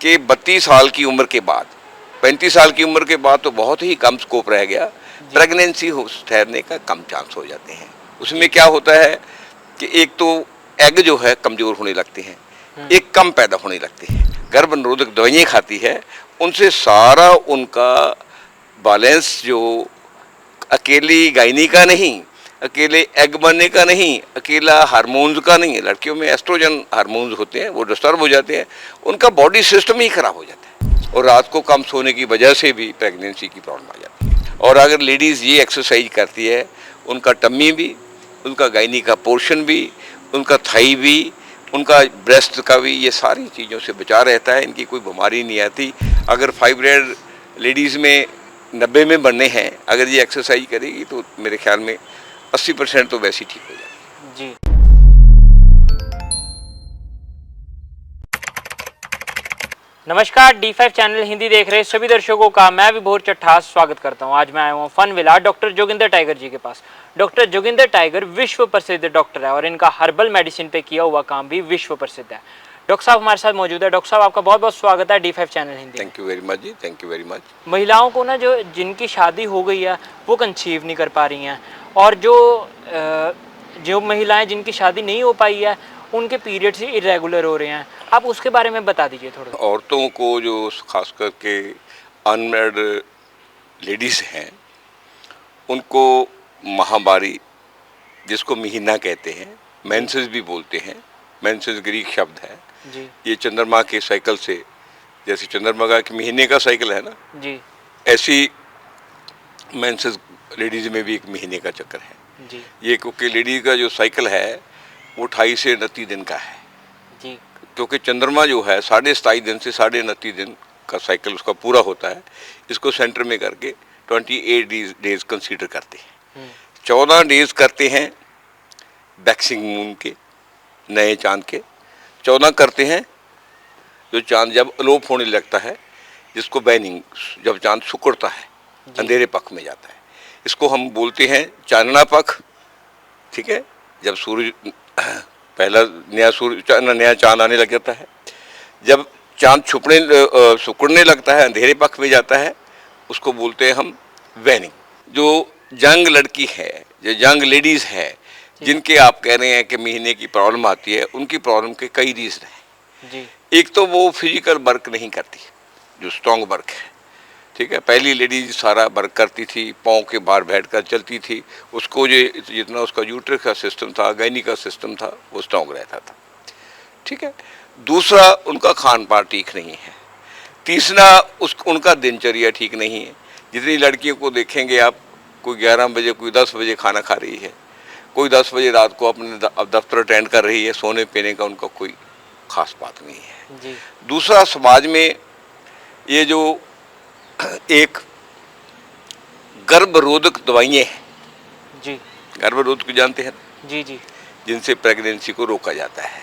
कि 32 साल की उम्र के बाद, 35 साल की उम्र के बाद तो बहुत ही कम स्कोप रह गया, प्रेगनेंसी हो ठहरने का कम चांस हो जाते हैं। उसमें क्या होता है कि एक तो एग जो है कमज़ोर होने लगते हैं, एक कम पैदा होने लगते हैं। गर्भ निरोधक दवाइयाँ खाती है, उनसे सारा उनका बैलेंस जो अकेली गायनी का नहीं, अकेले एग बनने का नहीं, अकेला हार्मोन्स का नहीं है, लड़कियों में एस्ट्रोजन हार्मोन्स होते हैं, वो डिस्टर्ब हो जाते हैं, उनका बॉडी सिस्टम ही खराब हो जाता है और रात को कम सोने की वजह से भी प्रेगनेंसी की प्रॉब्लम आ जाती है। और अगर लेडीज़ ये एक्सरसाइज करती है, उनका टम्मी भी, उनका गायनी का पोर्शन भी, उनका थाई भी, उनका ब्रेस्ट का भी, ये सारी चीज़ों से बचा रहता है, इनकी कोई बीमारी नहीं आती। अगर फाइब्रॉइड लेडीज़ में 90 में बनने हैं, अगर ये एक्सरसाइज करेगी तो मेरे ख्याल में 80% तो वैसे ही ठीक हो जाएगी। जी। नमस्कार, D5 चैनल हिंदी देख रहे सभी दर्शकों का मैं विभोर चट्ठास स्वागत करता हूं। आज मैं आया हूं fun villa doctor Joginder tiger ji के पास। डॉक्टर जोगिंदर टाइगर विश्व प्रसिद्ध डॉक्टर है और इनका हर्बल मेडिसिन पे किया हुआ काम भी विश्व प्रसिद्ध है। डॉक्टर साहब हमारे साथ मौजूद है। डॉक्टर साहब, आपका बहुत बहुत स्वागत है D5 channel Hindi. Thank you very much ji, thank you very much. महिलाओं को ना, जो जिनकी शादी हो गई है वो कंसीव नहीं कर पा रही हैं, और जो महिलाएं जिनकी शादी नहीं हो पाई है उनके पीरियड्स ही इरेगुलर हो रहे हैं, आप उसके बारे में बता दीजिए थोड़ा। औरतों को जो खास करके अनमैरिड लेडीज़ हैं, उनको महावारी, जिसको महीना कहते हैं, मेंसेस भी बोलते हैं, मेंसेस ग्रीक शब्द है जी। ये चंद्रमा के साइकिल से, जैसे चंद्रमा के महीने का साइकिल है ना जी ऐसी मेंसेस लेडीज़ में भी एक महीने का चक्कर है जी ये, क्योंकि लेडीज़ का जो साइकिल है वो 28 से 29 दिन का है जी। क्योंकि चंद्रमा जो है 27.5 दिन से 29.5 दिन का साइकिल उसका पूरा होता है। इसको सेंटर में करके 28 डेज कंसीडर करते हैं। 14 डेज करते हैं वैक्सिंग मून के, नए चांद के। 14 करते हैं जो चांद जब अलोप होने लगता है, जिसको बैनिंग, जब चांद सिकुड़ता है, अंधेरे पक्ष में जाता है, इसको हम बोलते हैं चांदना पक्ष। ठीक है, जब सूरज पहला नया चांद आने लग जाता है, जब चांद सिकुड़ने लगता है, अंधेरे पक्ष में जाता है, उसको बोलते हैं हम वैनिंग। जो यंग लड़की है, जो यंग लेडीज़ है, जिनके आप कह रहे हैं कि महीने की प्रॉब्लम आती है, उनकी प्रॉब्लम के कई रीज़न हैं जी। एक तो वो फिजिकल वर्क नहीं करती, जो स्ट्रॉन्ग वर्क है। ठीक है, पहली लेडीज सारा वर्क करती थी, पाँव के बाहर बैठकर चलती थी, उसको जितना उसका यूट्रस का सिस्टम था, गायनी का सिस्टम था, वो स्ट्रॉन्ग रहता था। ठीक है, दूसरा उनका खान पान ठीक नहीं है। तीसरा उनका दिनचर्या ठीक नहीं है। जितनी लड़कियों को देखेंगे आप, कोई 11 बजे, कोई 10 बजे खाना खा रही है, कोई 10 बजे रात को अपने दफ्तर अटेंड कर रही है, सोने पीने का उनका कोई खास बात नहीं है जी। दूसरा, समाज में ये जो एक गर्भरोधक दवाइयाँ हैं जी, गर्भरोधक जानते हैं जी जी, जिनसे प्रेगनेंसी को रोका जाता है।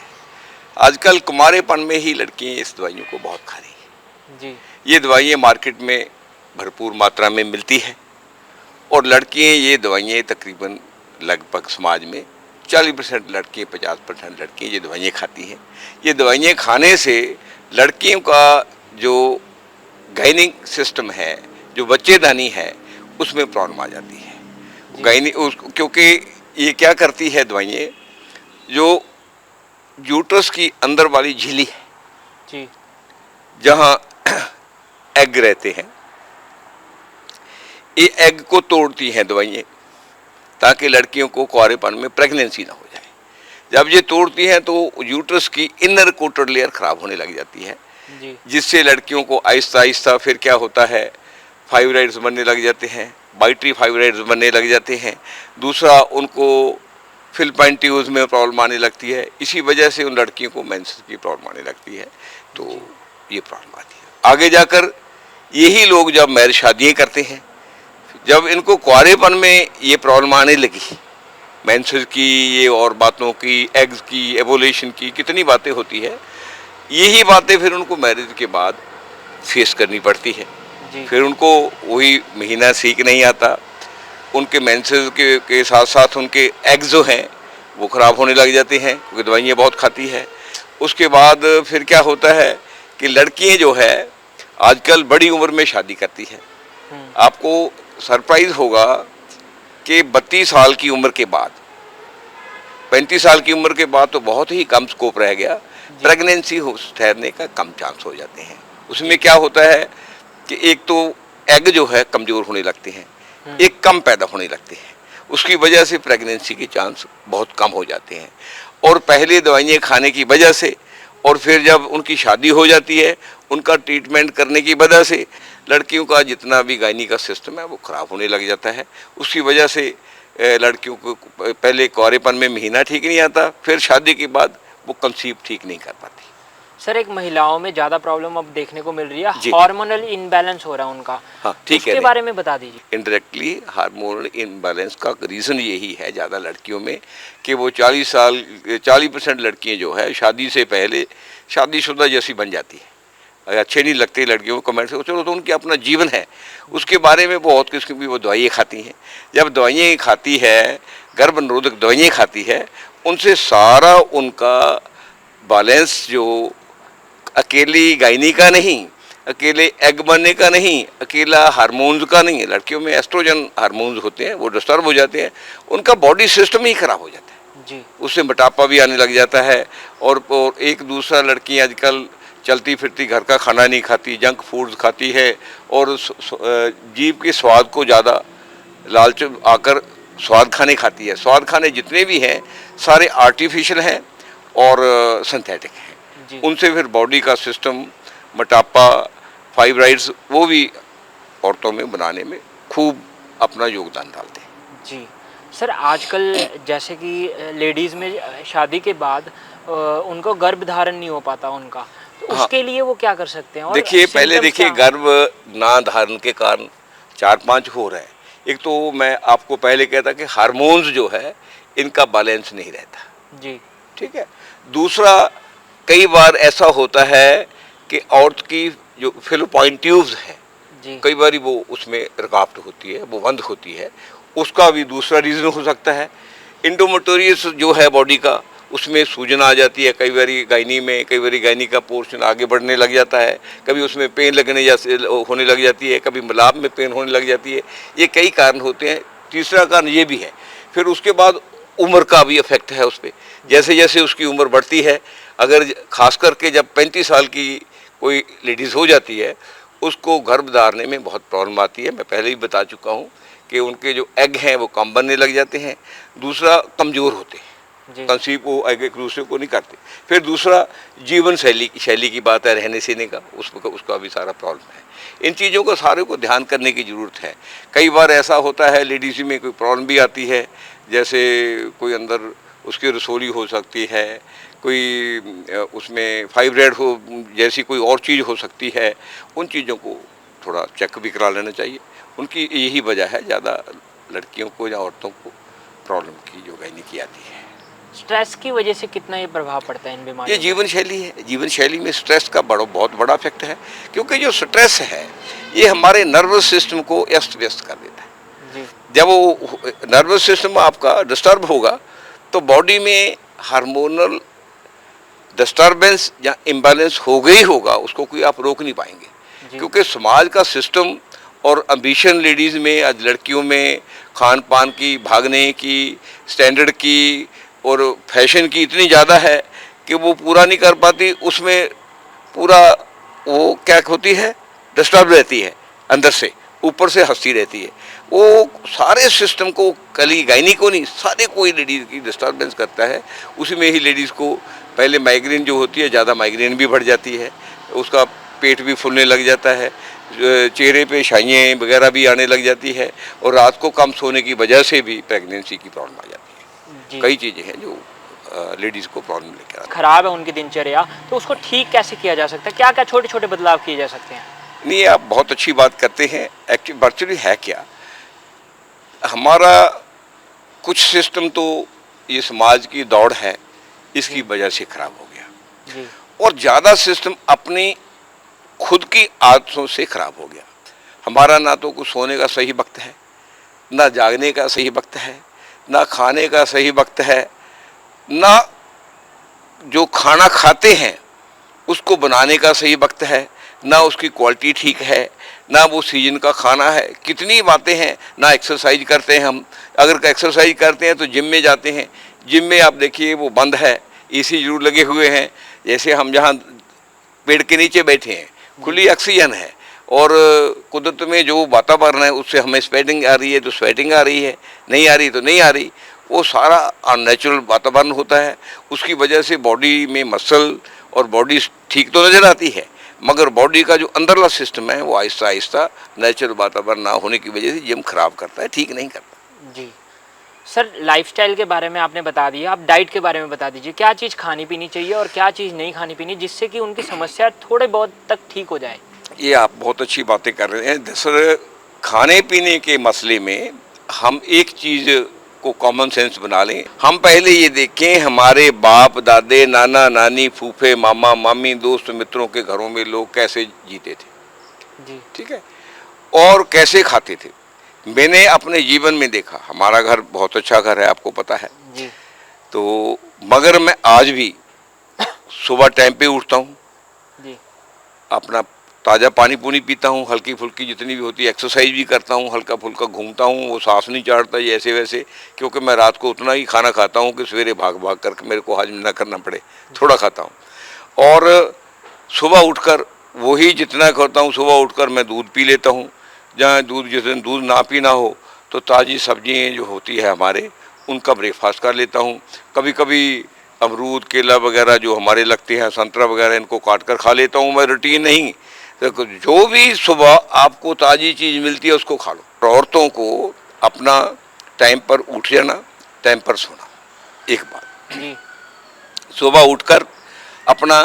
आजकल कुमारेपन में ही लड़कियाँ इस दवाइयों को बहुत खा रही हैं जी। ये दवाइयाँ मार्केट में भरपूर मात्रा में मिलती है और लड़कियाँ ये दवाइयाँ तकरीबन लगभग समाज में 40% लड़कियाँ, 50% लड़कियाँ ये दवाइयाँ खाती हैं। ये दवाइयाँ खाने से लड़कियों का जो गायनिक सिस्टम है, जो बच्चेदानी है, उसमें प्रॉब्लम आ जाती है। गायनी क्योंकि ये क्या करती है दवाइयाँ, जो यूट्रस की अंदर वाली झिल्ली है जी, जहाँ एग रहते हैं, ये एग को तोड़ती हैं दवाइयाँ, ताकि लड़कियों को कुंवारेपन में प्रेगनेंसी ना हो जाए। जब ये तोड़ती हैं तो यूट्रस की इनर कोटर लेयर खराब होने लग जाती है, जिससे लड़कियों को आहिस्ता आहिस्ता फिर क्या होता है, फाइब्रॉइड्स बनने लग जाते हैं, बाइटरी फाइब्रॉइड्स बनने लग जाते हैं। दूसरा, उनको फिलपाइन ट्यूब्स में प्रॉब्लम आने लगती है। इसी वजह से उन लड़कियों को मेंसेस की प्रॉब्लम आने लगती है, तो ये प्रॉब्लम आती है। आगे जाकर यही लोग जब मैरिज शादियाँ करते हैं, जब इनको कुंवारेपन में ये प्रॉब्लम आने लगी, मेंसेस की, ये और बातों की, एग्स की, एवोल्यूशन की, कितनी बातें होती है, यही बातें फिर उनको मैरिज के बाद फेस करनी पड़ती है। फिर उनको वही महीना ठीक नहीं आता, उनके मेंसेस के साथ साथ उनके एग्स जो हैं वो ख़राब होने लग जाते हैं, क्योंकि दवाइयाँ बहुत खाती है। उसके बाद फिर क्या होता है कि लड़कियां जो है आजकल बड़ी उम्र में शादी करती हैं। आपको सरप्राइज होगा कि 32 साल की उम्र के बाद, 35 साल की उम्र के बाद तो बहुत ही कम स्कोप रह गया, प्रेगनेंसी ठहरने का कम चांस हो जाते हैं। उसमें क्या होता है कि एक तो एग जो है कमज़ोर होने लगते हैं, एक कम पैदा होने लगते हैं, उसकी वजह से प्रेगनेंसी के चांस बहुत कम हो जाते हैं। और पहले दवाइयाँ खाने की वजह से और फिर जब उनकी शादी हो जाती है, उनका ट्रीटमेंट करने की वजह से लड़कियों का जितना भी गायनी का सिस्टम है वो ख़राब होने लग जाता है। उसकी वजह से लड़कियों को पहले कुंवारेपन में महीना ठीक नहीं आता, फिर शादी के बाद वो कंसीव ठीक नहीं कर पाती। सर, एक महिलाओं में ज़्यादा प्रॉब्लम अब देखने को मिल रही है, जी। हार्मोनल इनबैलेंस हो रहा है उनका। हाँ, ठीक है। उसके बारे में बता दीजिए। इनडायरेक्टली हार्मोनल इनबैलेंस का रीज़न यही है ज़्यादा लड़कियों में कि वो 40% लड़कियां जो है शादी से पहले शादीशुदा जैसी बन जाती है। अच्छे नहीं लगते लड़कियों को कमेंट से, चलो तो उनकी अपना जीवन है, उसके बारे में बहुत किस्म की वो दवाइयाँ खाती हैं। जब दवाइयाँ खाती है, गर्भ निरोधक दवाइयाँ खाती है, उनसे सारा उनका बैलेंस जो अकेली गायनी का नहीं, अकेले एग बनने का नहीं, अकेला हार्मोन्स का नहीं है, लड़कियों में एस्ट्रोजन हार्मोन्स होते हैं वो डिस्टर्ब हो जाते हैं, उनका बॉडी सिस्टम ही खराब हो जाता है जी। उससे मोटापा भी आने लग जाता है। और एक दूसरा लड़की आजकल चलती फिरती घर का खाना नहीं खाती, जंक फूड्स खाती है और जीभ के स्वाद को ज़्यादा लालच आकर स्वाद खाने खाती है। स्वाद खाने जितने भी हैं सारे आर्टिफिशियल हैं और सिंथेटिक हैं। जी। उनसे फिर बॉडी का सिस्टम, मोटापा, फाइब्राइड्स वो भी औरतों में बनाने में खूब अपना योगदान डालते हैं। जी सर, आजकल जैसे कि लेडीज़ में शादी के बाद उनको गर्भ धारण नहीं हो पाता उनका, तो हाँ। उसके लिए वो क्या कर सकते हैं? और देखिए, पहले symptoms देखिए क्या? गर्भ ना धारण के कारण 4-5 हो रहे हैं। एक तो मैं आपको पहले कहता कि हार्मोन्स जो है इनका बैलेंस नहीं रहता, जी। ठीक है। दूसरा, कई बार ऐसा होता है कि औरत की जो फैलोपियन ट्यूब्स है, जी। कई बार वो उसमें रुकावट होती है, वो बंद होती है, उसका भी दूसरा रीज़न हो सकता है। इंडोमेट्रियस जो है बॉडी का, उसमें सूजन आ जाती है कई बारी गायनी में, कई बारी गायनी का पोर्शन आगे बढ़ने लग जाता है, कभी उसमें पेन लगने जैसे होने लग जाती है, कभी मलाब में पेन होने लग जाती है। ये कई कारण होते हैं। तीसरा कारण ये भी है, फिर उसके बाद उम्र का भी इफेक्ट है उस पर। जैसे जैसे उसकी उम्र बढ़ती है, अगर खास करके जब 35 साल की कोई लेडीज़ हो जाती है, उसको गर्भ धारने में बहुत प्रॉब्लम आती है। मैं पहले ही बता चुका हूँ कि उनके जो एग हैं वो कम बनने लग जाते हैं। दूसरा, कमज़ोर होते हैं, जी। कंसीव वो एक दूसरे को नहीं करते। फिर दूसरा, जीवन शैली की बात है, रहने सहने का, उसका भी सारा प्रॉब्लम है। इन चीज़ों को सारे को ध्यान करने की ज़रूरत है। कई बार ऐसा होता है लेडीज़ में कोई प्रॉब्लम भी आती है, जैसे कोई अंदर उसकी रसोली हो सकती है, कोई उसमें फाइब्राइड हो जैसी कोई और चीज़ हो सकती है। उन चीज़ों को थोड़ा चेक भी करा लेना चाहिए। उनकी यही वजह है ज़्यादा लड़कियों को या औरतों को प्रॉब्लम की जो गायनी की आती है। स्ट्रेस की वजह से कितना ये प्रभाव पड़ता है इन ये बीमारियों पे? जीवन शैली है। जीवन शैली में स्ट्रेस का बहुत बड़ा इफेक्ट है, क्योंकि जो स्ट्रेस है ये हमारे नर्वस सिस्टम को अस्त व्यस्त कर देता है। जी। जब वो नर्वस सिस्टम आपका डिस्टर्ब होगा तो बॉडी में हार्मोनल डिस्टर्बेंस या इम्बैलेंस होगा ही होगा, उसको कोई आप रोक नहीं पाएंगे। जी। क्योंकि समाज का सिस्टम और एम्बिशन लेडीज़ में, आज लड़कियों में खान पान की, भागने की, स्टैंडर्ड की और फैशन की इतनी ज़्यादा है कि वो पूरा नहीं कर पाती। उसमें पूरा वो क्या होती है, डिस्टर्ब रहती है अंदर से, ऊपर से हंसती रहती है। वो सारे सिस्टम को, कली गायनी को नहीं, सारे कोई लेडीज़ की डिस्टर्बेंस करता है। उसी में ही लेडीज़ को पहले माइग्रेन जो होती है, ज़्यादा माइग्रेन भी बढ़ जाती है, उसका पेट भी फूलने लग जाता है, चेहरे पे छाइयाँ वगैरह भी आने लग जाती है, और रात को कम सोने की वजह से भी प्रेगनेंसी की प्रॉब्लम आ जाती है। जी। कई चीज़ें हैं जो लेडीज़ को प्रॉब्लम लेकर आती खराब है उनकी दिनचर्या, तो उसको ठीक कैसे किया जा सकता है? क्या क्या छोटे छोटे बदलाव किए जा सकते हैं? है। नहीं, आप बहुत अच्छी बात करते हैं। एक्चुअली है क्या, हमारा कुछ सिस्टम तो ये समाज की दौड़ है, इसकी वजह से खराब हो गया, जी। और ज़्यादा सिस्टम अपनी खुद की आदतों से खराब हो गया। हमारा ना तो कुछ सोने का सही वक्त है, ना जागने का सही वक्त है, ना खाने का सही वक्त है, ना जो खाना खाते हैं उसको बनाने का सही वक्त है, ना उसकी क्वालिटी ठीक है, ना वो सीजन का खाना है, कितनी बातें हैं। ना एक्सरसाइज करते हैं हम, अगर एक्सरसाइज करते हैं तो जिम में जाते हैं, जिम में आप देखिए वो बंद है, एसी जरूर लगे हुए हैं। जैसे हम जहाँ पेड़ के नीचे बैठे हैं, खुली ऑक्सीजन है, और कुदरत में जो वातावरण है उससे हमें स्वेटिंग आ रही है तो स्वेटिंग आ रही है, नहीं आ रही तो नहीं आ रही। वो सारा अननेचुरल वातावरण होता है, उसकी वजह से बॉडी में मसल और बॉडी ठीक तो नज़र आती है, मगर बॉडी का जो अंदरला सिस्टम है वो आहिस्ता आहिस्ता नेचुरल वातावरण ना होने की वजह से जिम खराब करता है, ठीक नहीं करता। जी सर, लाइफस्टाइल के बारे में आपने बता दिया, आप डाइट के बारे में बता दीजिए, क्या चीज़ खानी पीनी चाहिए और क्या चीज़ नहीं खानी पीनी, जिससे कि उनकी समस्या थोड़े बहुत तक ठीक हो जाए। ये आप बहुत अच्छी बातें कर रहे हैं। दरअसल खाने पीने के मसले में हम एक चीज़ को कॉमन सेंस बना लें। हम पहले ये देखें हमारे बाप दादे नाना नानी फूफे मामा मामी दोस्त मित्रों के घरों में लोग कैसे जीते थे, जी ठीक है, और कैसे खाते थे। मैंने अपने जीवन में देखा, हमारा घर बहुत अच्छा घर है, आपको पता है। जी तो मगर मैं आज भी सुबह टाइम पे उठता हूँ, जी अपना ताज़ा पानी पूनी पीता हूँ, हल्की फुल्की जितनी भी होती है एक्सरसाइज भी करता हूँ, हल्का फुल्का घूमता हूँ, वो सांस नहीं चढ़ता ये ऐसे वैसे, क्योंकि मैं रात को उतना ही खाना खाता हूँ कि सवेरे भाग भाग करके मेरे को हजम ना करना पड़े, थोड़ा खाता हूँ। और सुबह उठकर वही जितना करता हूँ, सुबह उठकर मैं दूध पी लेता हूँ, जहाँ दूध जिस दिन दूध ना पीना हो तो ताज़ी सब्जियाँ जो होती है हमारे उनका ब्रेकफास्ट कर लेता हूँ। कभी कभी अमरूद केला वगैरह जो हमारे लगते हैं, संतरा वगैरह, इनको काट कर खा लेता हूँ। मैं रूटीन नहीं, तो जो भी सुबह आपको ताज़ी चीज़ मिलती है उसको खा लो। औरतों को अपना टाइम पर उठ जाना, टाइम पर सोना, एक बात। जी सुबह उठकर अपना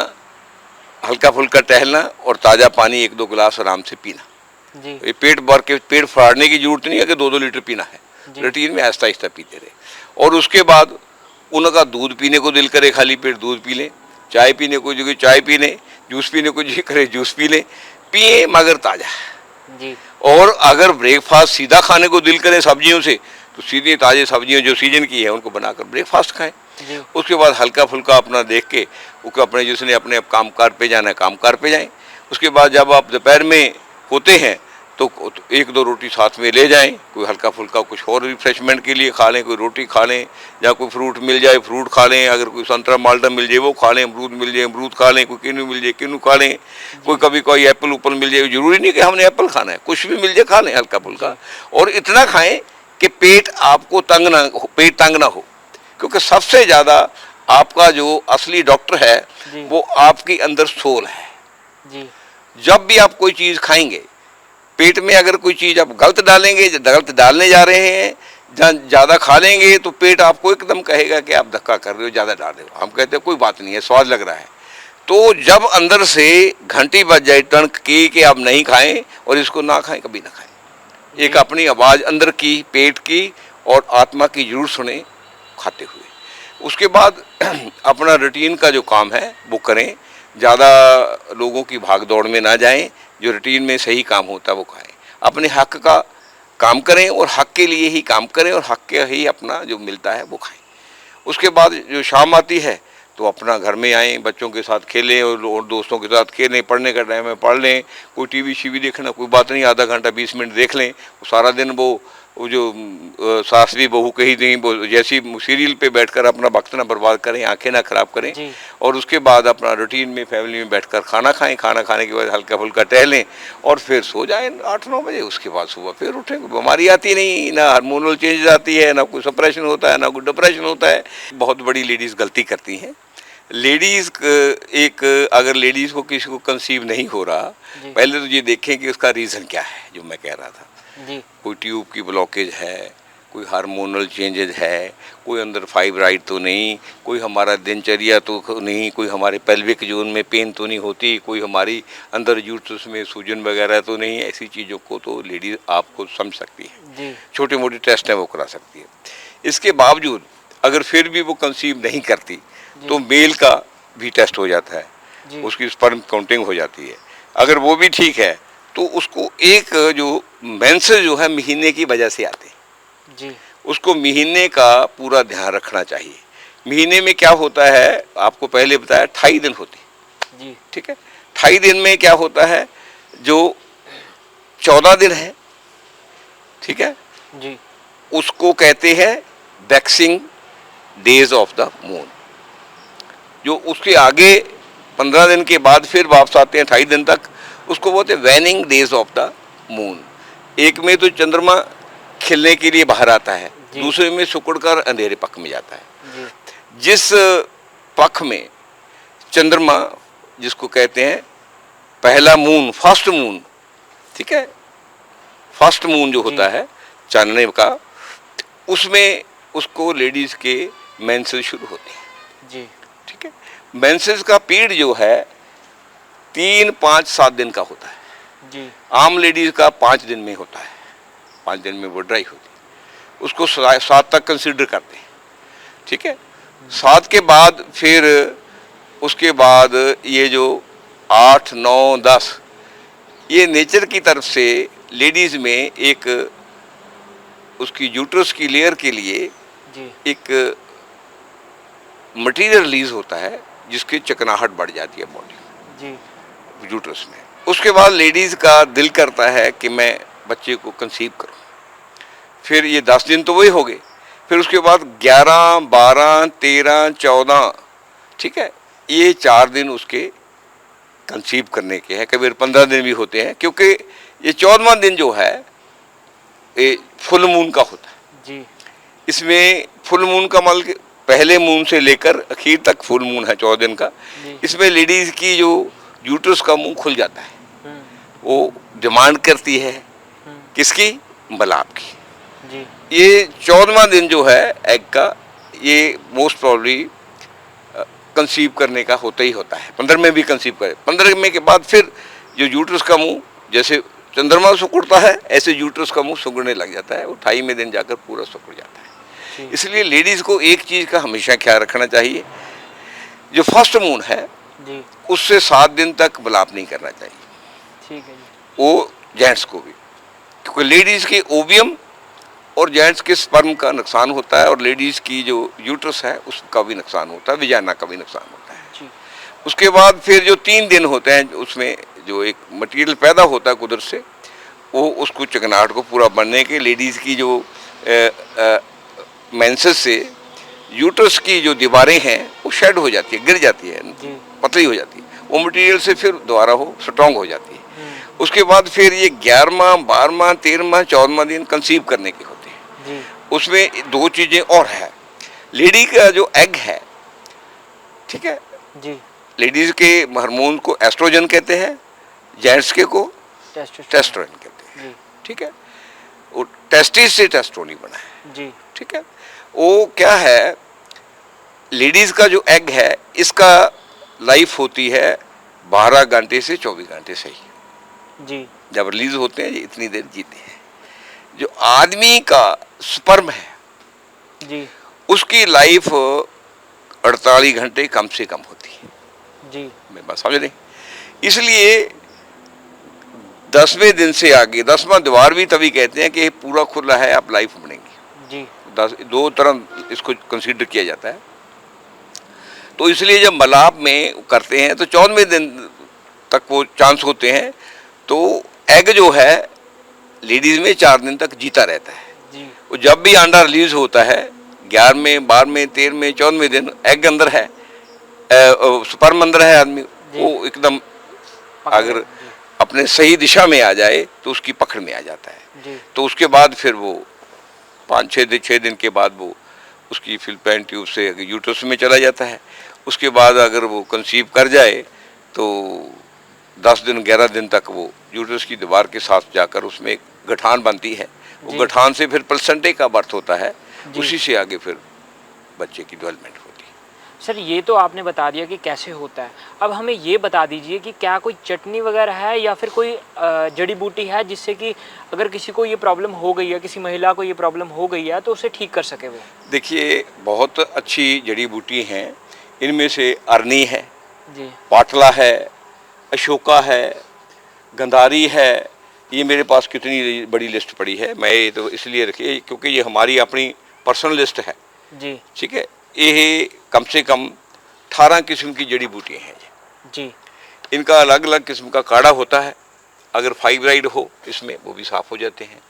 हल्का फुल्का टहलना और ताज़ा पानी 1-2 गिलास आराम से पीना। जी ये पेट भर के पेट फाड़ने की जरूरत नहीं है कि 2-2 लीटर पीना है, जी। रूटीन में आहिस्ता आहिस्ता पीते रहे। और उसके बाद उनका दूध पीने को दिल करे खाली पेट दूध पी लें, चाय पीने को जो चाय पी लें, जूस पीने को जी करे जूस पी लें, पिए मगर ताज़ा। जी और अगर ब्रेकफास्ट सीधा खाने को दिल करे सब्जियों से, तो सीधी ताज़ी सब्जियां जो सीजन की है उनको बनाकर ब्रेकफास्ट खाएं। जी उसके बाद हल्का फुल्का अपना देख के उसको अपने जिसने अपने कामकाज पे जाना है कामकाज पे जाएं। उसके बाद जब आप दोपहर में होते हैं तो 1-2 रोटी साथ में ले जाएं, कोई हल्का फुल्का कुछ और रिफ्रेशमेंट के लिए खा लें, कोई रोटी खा लें, या कोई फ्रूट मिल जाए फ्रूट खा लें, अगर कोई संतरा माल्टा मिल जाए वो खा लें, अमरूद मिल जाए अमरूद खा लें, कोई किन्नू मिल जाए किन्नू खा लें, कोई कभी कोई एप्पल उप्पल मिल जाए, जरूरी नहीं कि हमने एप्पल खाना है, कुछ भी मिल जाए खा लें हल्का फुल्का। और इतना खाएं कि पेट आपको पेट तंग ना हो, क्योंकि सबसे ज़्यादा आपका जो असली डॉक्टर है जी। वो आपके अंदर सोल है। जी जब भी आप कोई चीज़ खाएंगे, पेट में अगर कोई चीज़ आप गलत डालेंगे, गलत डालने जा रहे हैं, ज़्यादा खा लेंगे तो पेट आपको एकदम कहेगा कि आप धक्का कर रहे हो, ज़्यादा डाल रहे हो। हम कहते हैं कोई बात नहीं है, स्वाद लग रहा है। तो जब अंदर से घंटी बज जाए टणक की कि आप नहीं खाएं और इसको ना खाएं, कभी ना खाएं। एक अपनी आवाज़ अंदर की, पेट की और आत्मा की जरूर सुने खाते हुए। उसके बाद अपना रूटीन का जो काम है वो करें, ज़्यादा लोगों की भाग दौड़ में ना जाएं, जो रूटीन में सही काम होता है वो खाएं, अपने हक का काम करें और हक के लिए ही काम करें और हक के ही अपना जो मिलता है वो खाएं। उसके बाद जो शाम आती है तो अपना घर में आएँ, बच्चों के साथ खेलें और दोस्तों के साथ खेलें, पढ़ने का टाइम है पढ़ लें, कोई टीवी शीवी देखना कोई बात नहीं, आधा घंटा 20 मिनट देख लें। सारा दिन वो जो सास भी बहू कही नहीं, वो जैसी सीरियल पे बैठकर अपना वक्त ना बर्बाद करें, आंखें ना खराब करें। जी। और उसके बाद अपना रूटीन में फैमिली में बैठकर खाना खाएं, खाना खाने के बाद हल्का फुल्का टहलें और फिर सो जाएं 8-9 बजे। उसके बाद सुबह फिर उठें, बीमारी आती नहीं, ना हार्मोनल चेंज आती है, ना कोई सप्रेशन होता है, ना कोई डिप्रेशन होता है। बहुत बड़ी लेडीज़ गलती करती हैं। लेडीज़ अगर लेडीज़ को किसी को कंसीव नहीं हो रहा, पहले तो ये देखें कि उसका रीज़न क्या है, जो मैं कह रहा था। जी कोई ट्यूब की ब्लॉकेज है, कोई हार्मोनल चेंजेज है, कोई अंदर फाइब्राइड तो नहीं, कोई हमारा दिनचर्या तो नहीं, कोई हमारे पेल्विक जोन में पेन तो नहीं होती, कोई हमारी अंदर यूट्रस में सूजन वगैरह तो नहीं। ऐसी चीज़ों को तो लेडीज़ आपको समझ सकती है, जी छोटे मोटे टेस्ट हैं वो करा सकती है। इसके बावजूद अगर फिर भी वो कंसीव नहीं करती तो मेल का भी टेस्ट हो जाता है, जी उसकी स्पर्म काउंटिंग हो जाती है। अगर वो भी ठीक है तो उसको एक जो मेंसेस जो है महीने की वजह से आते हैं, जी उसको महीने का पूरा ध्यान रखना चाहिए। महीने में क्या होता है, आपको पहले बताया 28 दिन होते हैं। जी ठीक है। 28 दिन में क्या होता है, जो 14 दिन है, ठीक है, जी उसको कहते हैं waxing days of the moon. जो उसके आगे 15 दिन के बाद फिर वापस आते हैं 28 दिन तक, उसको बोलते हैं waning days of the moon. एक में तो चंद्रमा खिलने के लिए बाहर आता है, जी। दूसरे में सिकुड़कर अंधेरे पक्ष में जाता है। जी जिस पक्ष में चंद्रमा, जिसको कहते हैं पहला मून, फर्स्ट मून, ठीक है, फर्स्ट मून जो होता है चांदने का, उसमें उसको लेडीज के मेंसेस शुरू होते हैं। जी ठीक है। मेंसेस का पीरियड जो है 3, 5, 7 दिन का होता है। जी आम लेडीज का 5 दिन में होता है, 5 दिन में वो ड्राई होती है, उसको 7 तक कंसीडर करते हैं। ठीक है। 7 के बाद फिर उसके बाद ये जो 8, 9, 10, ये नेचर की तरफ से लेडीज में एक उसकी यूट्रस की लेयर के लिए जी एक मटेरियल रिलीज होता है, जिसकी चिकनाहट बढ़ जाती है बॉडी जी यूट्रस में। उसके बाद लेडीज का दिल करता है कि मैं बच्चे को कंसीव करूं। फिर ये 10 दिन तो वही हो गए, फिर उसके बाद 11, 12, 13, 14, ठीक है, ये 4 दिन उसके कंसीव करने के हैं। कभी 15 दिन भी होते हैं, क्योंकि ये 14वां दिन जो है ये फुल मून का होता है। जी इसमें फुल मून का मतलब पहले मून से लेकर आखिर तक फुल मून है 14 दिन का। जी। इसमें लेडीज की जो यूट्रस का मुंह खुल जाता है, हम्म, वो डिमांड करती है हम्म, किसकी, बलाब की। जी ये 14वां दिन जो है एग का, ये मोस्ट प्रॉब्ली कंसीव करने का होता ही होता है। 15 में भी कंसीव करे, 15 में के बाद फिर जो यूट्रस का मुंह जैसे चंद्रमा सिकुड़ता है, ऐसे यूट्रस का मुंह सिकुड़ने लग जाता है, वो 28वें दिन जाकर पूरा सिकुड़ जाता है। जी इसलिए लेडीज को एक चीज का हमेशा ख्याल रखना चाहिए, जो फर्स्ट मून है जी उससे 7 दिन तक बलाप नहीं करना चाहिए, ठीक है जी वो जेंट्स को भी, क्योंकि लेडीज के ओवियम और जेंट्स के स्पर्म का नुकसान होता है, और लेडीज की जो यूट्रस है उसका भी नुकसान होता है, विजाना का भी नुकसान होता है। जी उसके बाद फिर जो 3 दिन होते हैं, उसमें जो एक मटेरियल पैदा होता है कुदरत से, वो उसको चिकनाहट को पूरा बनने के, लेडीज की जो मेंसेस से यूट्रस की जो दीवारें हैं वो शेड हो जाती है, गिर जाती है, जी पतली हो जाती है, वो मटेरियल से फिर दोबारा हो स्ट्रांग हो जाती है। हम्म, उसके बाद फिर ये 11वां, 12वां, 13वां, 14वां दिन कंसीव करने के होते हैं। जी उसमें 2 चीज़ें और है। लेडी का जो एग है, ठीक है, जी लेडीज के हार्मोन को एस्ट्रोजन कहते हैं, जेंट्स के को टेस्टोस्टेरोन कहते हैं। जी ठीक है। वो टेस्टिस से टेस्टोनी बना है। जी ठीक है। वो क्या है, लेडीज का जो एग है इसका लाइफ होती है 12 घंटे से 24 घंटे से ही। जी जब रिलीज होते हैं ये इतनी देर जीते हैं। जो आदमी का स्पर्म है जी उसकी लाइफ 48 घंटे कम से कम होती है। जी मैं बात समझ रही। इसलिए 10वें दिन से आगे, 10वां द्वार भी तभी कहते हैं कि ये पूरा खुला है, आप लाइफ बनेंगे। जी 2 तरह इसको कंसीडर किया जाता है। तो इसलिए जब मलाप में करते हैं तो 14वें दिन तक वो चांस होते हैं, तो एग जो है लेडीज में 4 दिन तक जीता रहता है। जी वो जब भी अंडा रिलीज होता है 11वें, 12वें, 13वें, 14वें दिन एग अंदर है, स्पर्म अंदर है, आदमी वो एकदम अगर जी अपने सही दिशा में आ जाए तो उसकी पकड़ में आ जाता है। जी तो उसके बाद फिर वो 5-6 दिन के बाद वो उसकी फिलिपाइन ट्यूब से यूट्रस में चला जाता है। उसके बाद अगर वो कंसीव कर जाए तो 10 दिन 11 दिन तक वो यूट्रस की दीवार के साथ जाकर उसमें एक गठान बनती है। जी। वो गठान से फिर प्लेसेंटा का बर्थ होता है, जी। उसी से आगे फिर बच्चे की डेवलपमेंट होती है। सर ये तो आपने बता दिया कि कैसे होता है। अब हमें ये बता दीजिए कि क्या कोई चटनी वगैरह है या फिर कोई जड़ी बूटी है जिससे कि अगर किसी को ये प्रॉब्लम हो गई है, किसी महिला को ये प्रॉब्लम हो गई है, तो उसे ठीक कर सके वो? देखिए, बहुत अच्छी जड़ी बूटी हैं। इनमें से अरनी है, जी पाटला है, अशोका है, गंधारी है। ये मेरे पास कितनी बड़ी लिस्ट पड़ी है, मैं ये तो इसलिए रखी क्योंकि ये हमारी अपनी पर्सनल लिस्ट है। जी ठीक है। ये कम से कम 18 किस्म की जड़ी बूटियाँ हैं। जी इनका अलग अलग किस्म का काढ़ा होता है। अगर फाइब्राइड हो इसमें, वो भी साफ़ हो जाते हैं।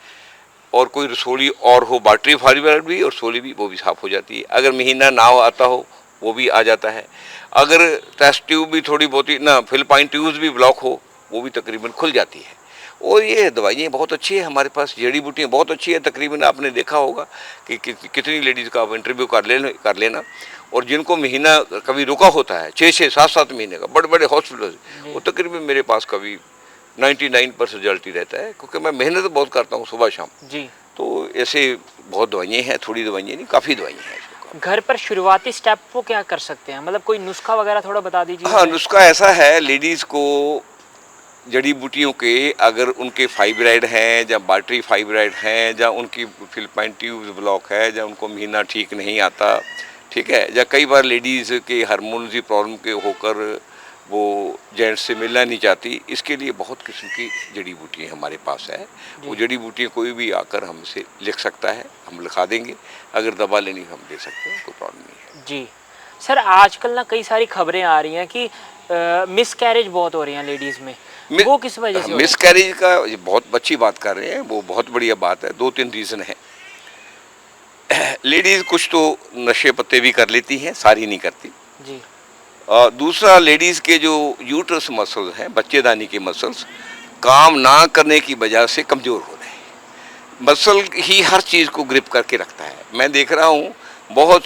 और कोई रसोली और हो, बाटरी फाइब्राइड भी और सोली भी, वो भी साफ़ हो जाती है। अगर महीना ना आता हो, वो भी आ जाता है। अगर टेस्ट ट्यूब भी थोड़ी बहुत ही ना, फिलिपाइन ट्यूब्स भी ब्लॉक हो, वो भी तकरीबन खुल जाती है। और ये दवाइयाँ बहुत अच्छी है हमारे पास, जड़ी बूटियाँ बहुत अच्छी है। तकरीबन आपने देखा होगा कि कितनी लेडीज़ का आप इंटरव्यू कर लेना। और जिनको महीना कभी रुका होता है 6-6, 7-7 महीने का, बड़े बड़े हॉस्पिटल, वो तकरीबन मेरे पास कभी 99% रिजल्ट ही रहता है, क्योंकि मैं मेहनत बहुत करता हूँ सुबह शाम। जी। तो ऐसे बहुत दवाइयाँ हैं, थोड़ी दवाइयाँ नहीं, काफ़ी दवाइयाँ हैं इसको। घर पर शुरुआती स्टेप वो क्या कर सकते हैं, मतलब कोई नुस्खा वगैरह थोड़ा बता दीजिए हाँ, हमें। नुस्खा ऐसा है, लेडीज़ को जड़ी बूटियों के, अगर उनके फाइब्राइड हैं या बाटरी फाइब्राइड हैं, या उनकी फिलिपाइन ट्यूब्स ब्लॉक है, या उनको महीना ठीक नहीं आता, ठीक है, या कई बार लेडीज़ के हार्मोन्स की प्रॉब्लम के होकर वो जेंट्स से मिलना नहीं चाहती, इसके लिए बहुत किस्म की जड़ी बूटियाँ हमारे पास है। वो जड़ी बूटियाँ कोई भी आकर हमसे लिख सकता है, हम लिखा देंगे। अगर दवा लेनी हम दे सकते हैं, कोई प्रॉब्लम नहीं है। जी सर, आजकल ना कई सारी खबरें आ रही हैं कि मिस कैरेज बहुत हो रही हैं लेडीज़ में, वो किस वजह से हो रही मिस कैरेज का ये बहुत अच्छी बात कर रहे हैं, वो बहुत बढ़िया बात है। 2-3 रीज़न है। लेडीज़ कुछ तो नशे पत्ते भी कर लेती हैं, सारी नहीं करती। हैं? जी। दूसरा, लेडीज़ के जो यूट्रस मसल्स हैं, बच्चेदानी के मसल्स, काम ना करने की वजह से कमज़ोर हो रहे हैं। मसल ही हर चीज़ को ग्रिप करके रखता है। मैं देख रहा हूँ बहुत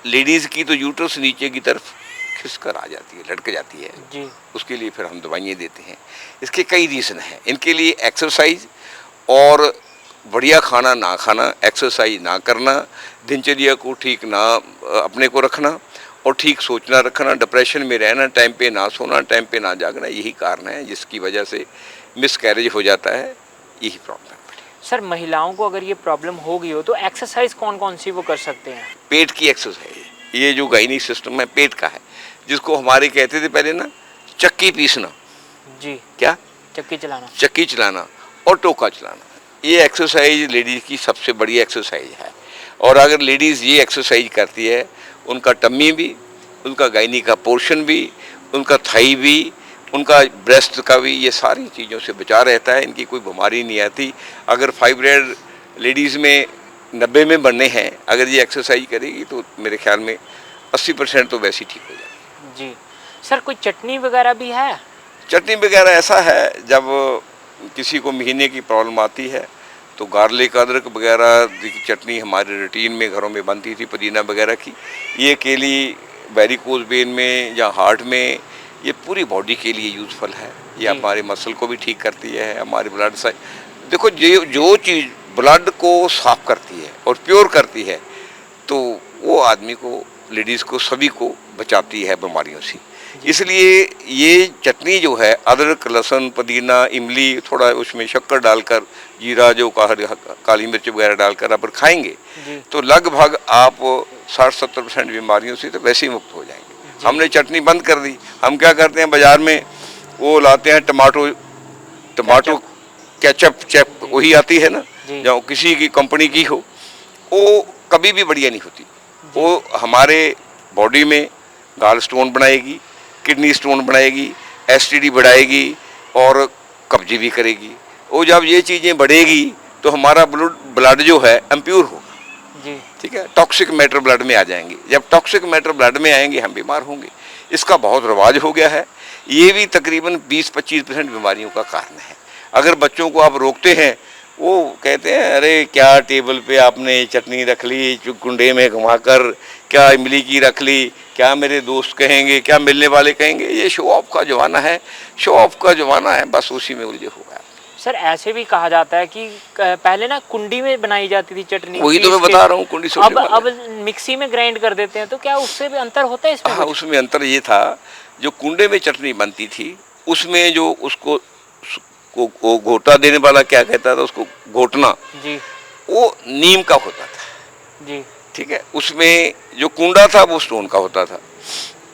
लेडीज़ की तो यूट्रस नीचे की तरफ खिसकर आ जाती है, लटक जाती है। जी। उसके लिए फिर हम दवाइयाँ देते हैं। इसके कई रीज़न हैं। इनके लिए एक्सरसाइज और बढ़िया खाना ना खाना, एक्सरसाइज ना करना, दिनचर्या को ठीक ना अपने को रखना, और ठीक सोचना रखना, डिप्रेशन में रहना, टाइम पे ना सोना, टाइम पे ना जागना, यही कारण है जिसकी वजह से मिस कैरेज हो जाता है। यही प्रॉब्लम है। सर, महिलाओं को अगर ये प्रॉब्लम हो गई हो तो एक्सरसाइज कौन कौन सी वो कर सकते हैं? पेट की एक्सरसाइज, ये जो गायनिक सिस्टम है पेट का है, जिसको हमारे कहते थे पहले ना, चक्की पीसना। जी। क्या? चक्की चलाना। चक्की चलाना और टोका चलाना। ये एक्सरसाइज लेडीज़ की सबसे बड़ी एक्सरसाइज है। और अगर लेडीज़ ये एक्सरसाइज करती है, उनका टम्मी भी, उनका गायनी का पोर्शन भी, उनका थाई भी, उनका ब्रेस्ट का भी, ये सारी चीज़ों से बचा रहता है। इनकी कोई बीमारी नहीं आती। अगर फाइब्राइड लेडीज़ में 90 में बनने हैं, अगर ये एक्सरसाइज करेगी तो मेरे ख्याल में 80% तो वैसे ही ठीक हो जाएगी। जी। सर, कोई चटनी वगैरह भी है? चटनी वगैरह ऐसा है, जब किसी को महीने की प्रॉब्लम आती है तो गार्लिक, अदरक वगैरह की चटनी हमारे रूटीन में घरों में बनती थी, पुदीना वगैरह की। ये केली वेरिकोज वेन में या हार्ट में, ये पूरी बॉडी के लिए यूज़फुल है। ये जी। हमारे मसल को भी ठीक करती है, हमारे ब्लड से, देखो जो चीज़ ब्लड को साफ करती है और प्योर करती है, तो वो आदमी को, लेडीज़ को, सभी को बचाती है बीमारियों से। इसलिए ये चटनी जो है, अदरक, लहसुन, पुदीना, इमली, थोड़ा उसमें शक्कर डालकर, जीरा, जो काली मिर्च वगैरह डालकर अगर खाएंगे, जी। तो लगभग आप 60-70% बीमारियों से तो वैसे ही मुक्त हो जाएंगे। हमने चटनी बंद कर दी। हम क्या करते हैं, बाज़ार में वो लाते हैं टमाटो केचप, वही आती है ना, जी। जो किसी की कंपनी की हो, वो कभी भी बढ़िया नहीं होती। वो हमारे बॉडी में गाल स्टोन बनाएगी, किडनी स्टोन बनाएगी, एसटीडी बढ़ाएगी और कब्जे भी करेगी। वो जब ये चीज़ें बढ़ेगी तो हमारा ब्लड जो है इम्प्योर होगा। जी। ठीक है, टॉक्सिक मैटर ब्लड में आ जाएंगे। जब टॉक्सिक मैटर ब्लड में आएंगे, हम बीमार होंगे। इसका बहुत रिवाज हो गया है। ये भी तकरीबन 20-25% बीमारियों का कारण है। अगर बच्चों को आप रोकते हैं, वो कहते हैं अरे क्या टेबल पे आपने चटनी रख ली कुंडे में घुमाकर, क्या इमली की रख ली, क्या मेरे दोस्त कहेंगे, क्या मिलने वाले कहेंगे। ये शो ऑफ का ज़माना है, शो ऑफ का ज़माना है, बस उसी में उलझे हुआ है। सर, ऐसे भी कहा जाता है कि पहले ना कुंडी में बनाई जाती थी चटनी, वही तो मैं बता रहा हूँ, कुंडी से अब मिक्सी में ग्राइंड कर देते हैं, तो क्या उससे भी अंतर होता है इसमें? हाँ, उसमें अंतर ये था, जो कुंडे में चटनी बनती थी उसमें जो उसको को घोटा देने वाला क्या कहता था, उसको घोटना, जी। वो नीम का होता था। जी। ठीक है, उसमें जो कुंडा था वो स्टोन का होता था।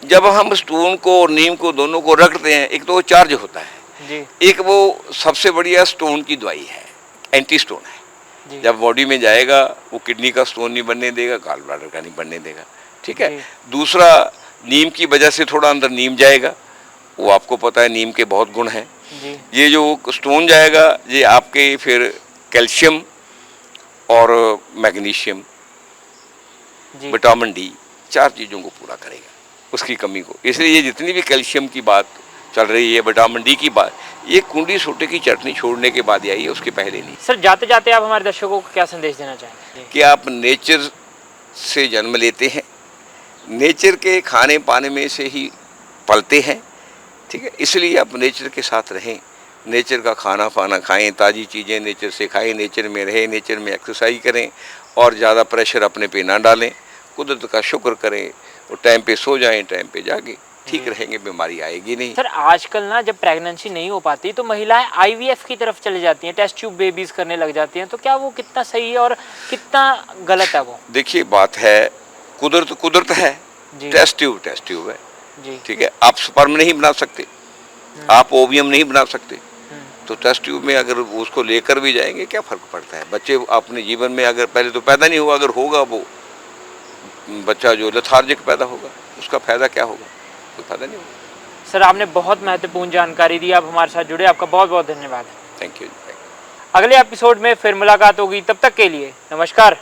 जब हम स्टोन को और नीम को दोनों को रखते हैं, एक तो वो चार्ज होता है, जी। एक वो सबसे बढ़िया स्टोन की दवाई है, एंटी स्टोन है। जी। जब बॉडी में जाएगा वो किडनी का स्टोन नहीं बनने देगा, गॉल ब्लैडर का नहीं बनने देगा। ठीक है। जी। दूसरा, नीम की वजह से थोड़ा अंदर नीम जाएगा, वो आपको पता है नीम के बहुत गुण हैं। जी ये जो स्टोन जाएगा ये आपके फिर कैल्शियम और मैग्नीशियम, जी विटामिन डी, 4 चीज़ों को पूरा करेगा, उसकी कमी को। इसलिए ये जितनी भी कैल्शियम की बात चल रही है, विटामिन डी की बात, ये कुंडी सोटे की चटनी छोड़ने के बाद ही आई है, उसके पहले नहीं। सर, जाते जाते आप हमारे दर्शकों को क्या संदेश देना चाहेंगे? कि आप नेचर से जन्म लेते हैं, नेचर के खाने पाने में से ही पलते हैं, ठीक है। इसलिए आप नेचर के साथ रहें, नेचर का खाना पाना खाएं, ताज़ी चीज़ें नेचर से खाएं, नेचर में रहें, नेचर में एक्सरसाइज करें और ज़्यादा प्रेशर अपने पे ना डालें, कुदरत का शुक्र करें और टाइम पे सो जाएं, टाइम पे जागे, ठीक रहेंगे, बीमारी आएगी नहीं। सर, आजकल ना जब प्रेगनेंसी नहीं हो पाती तो महिलाएं आईवीएफ की तरफ चली जाती हैं, टेस्ट ट्यूब बेबीज करने लग जाती हैं, तो क्या वो कितना सही है और कितना गलत है वो? देखिए बात है, कुदरत कुदरत है, जी टेस्ट ट्यूब है, जी ठीक है। आप स्पर्म नहीं बना सकते, आप ओवियम नहीं बना सकते, तो टेस्ट ट्यूब में अगर उसको लेकर भी जाएंगे क्या फ़र्क पड़ता है। बच्चे अपने जीवन में अगर पहले तो पैदा नहीं हुआ, अगर होगा वो बच्चा जो लेथार्जिक पैदा होगा, उसका फ़ायदा क्या होगा, कोई फ़ायदा नहीं होगा। सर, आपने बहुत महत्वपूर्ण जानकारी दी, आप हमारे साथ जुड़े, आपका बहुत बहुत धन्यवाद। Thank you. अगले एपिसोड में फिर मुलाकात होगी, तब तक के लिए नमस्कार।